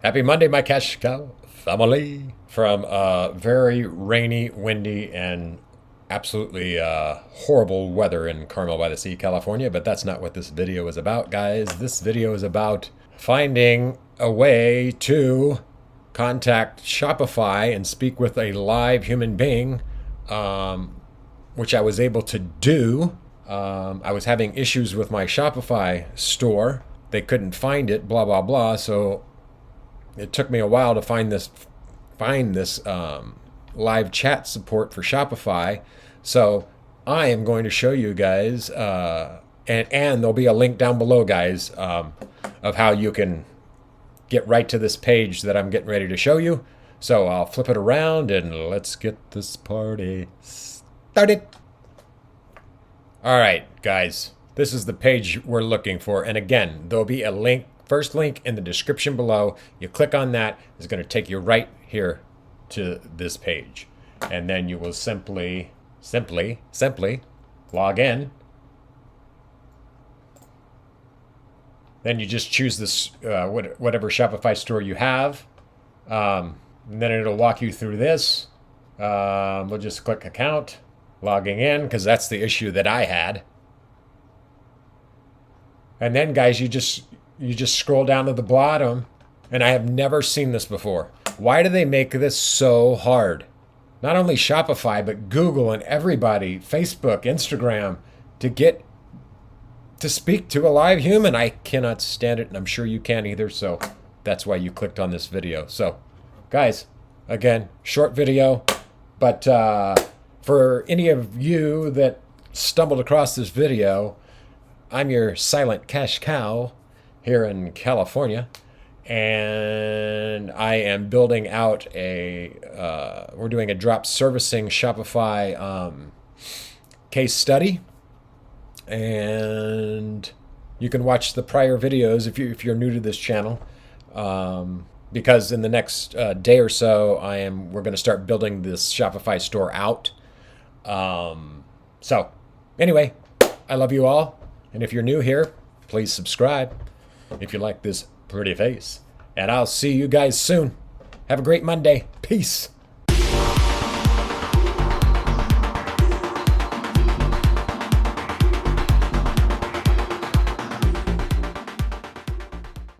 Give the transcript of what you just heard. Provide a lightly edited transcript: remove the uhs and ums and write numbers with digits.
Happy Monday, my cash cow family. From very rainy, windy, and absolutely horrible weather in Carmel by the Sea, California. But that's not what this video is about, guys. This video is about finding a way to contact Shopify and speak with a live human being, which I was able to do. I was having issues with my Shopify store. They couldn't find it, blah, blah, blah. So it took me a while to find this live chat support for Shopify. So I am going to show you guys, and there'll be a link down below, guys, of how you can get right to this page that I'm getting ready to show you. So I'll flip it around and let's get this party started. All right, guys, this is the page we're looking for. And again, there'll be a link, first link in the description below. You click on that, it's going to take you right here to this page. And then you will simply log in. Then you just choose this, whatever Shopify store you have. And then it'll walk you through this. We'll just click account, logging in, because that's the issue that I had. And then, guys, you just scroll down to the bottom, and I have never seen this before. Why do they make this so hard? Not only Shopify, but Google and everybody, Facebook, Instagram, to speak to a live human. I cannot stand it, and I'm sure you can't either, so that's why you clicked on this video. So, guys, again, short video, but for any of you that stumbled across this video, I'm your silent cash cow here in California, and I am building out we're doing a drop servicing Shopify case study. And you can watch the prior videos if you're new to this channel, because in the next day or so we're going to start building this Shopify store out. So anyway, I love you all, and if you're new here, please subscribe if you like this pretty face, and I'll see you guys soon. Have a great Monday. Peace.